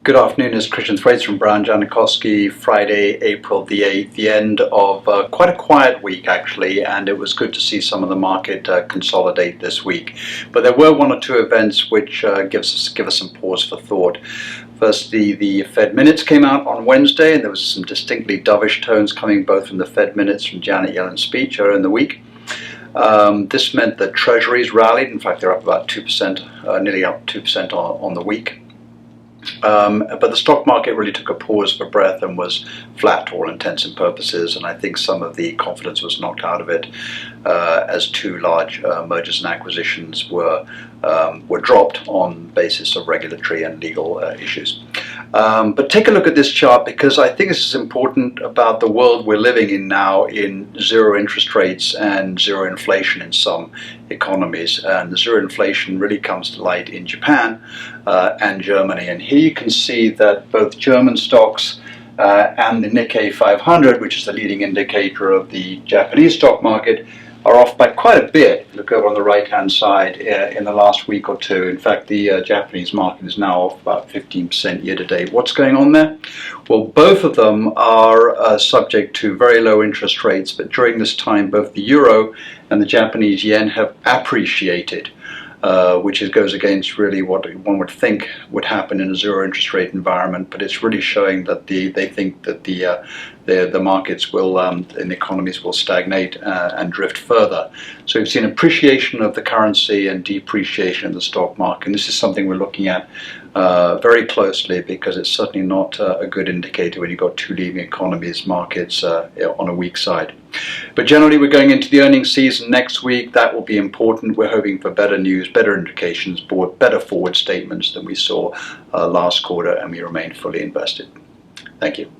Good afternoon, it's Christian Thwaites from Brown Janikowski. Friday, April the 8th, the end of quite a quiet week actually, and it was good to see some of the market consolidate this week. But there were one or two events which give us some pause for thought. Firstly, the Fed minutes came out on Wednesday, and there was some distinctly dovish tones coming both from the Fed minutes from Janet Yellen's speech earlier in the week. This meant that treasuries rallied. In fact, they're up about 2%, nearly up 2% on the week. But the stock market really took a pause for breath and was flat to all intents and purposes, and I think some of the confidence was knocked out of it as two large mergers and acquisitions were dropped on the basis of regulatory and legal issues. But take a look at this chart, because I think this is important about the world we're living in now, in zero interest rates and zero inflation in some economies. And the zero inflation really comes to light in Japan and Germany. And here you can see that both German stocks and the Nikkei 500, which is the leading indicator of the Japanese stock market, are off by quite a bit. Look over on the right hand side in the last week or two. In fact, the Japanese market is now off about 15% year to date. What's going on there? Well, both of them are subject to very low interest rates, but during this time both the euro and the Japanese yen have appreciated, which goes against really what one would think would happen in a zero interest rate environment. But it's really showing that they think that the markets will and the economies will stagnate and drift further. So we've seen appreciation of the currency and depreciation of the stock market. And this is something we're looking at very closely, because it's certainly not a good indicator when you've got two leading economies, markets on a weak side. But generally, we're going into the earnings season next week. That will be important. We're hoping for better news, better indications, better forward statements than we saw last quarter, and we remain fully invested. Thank you.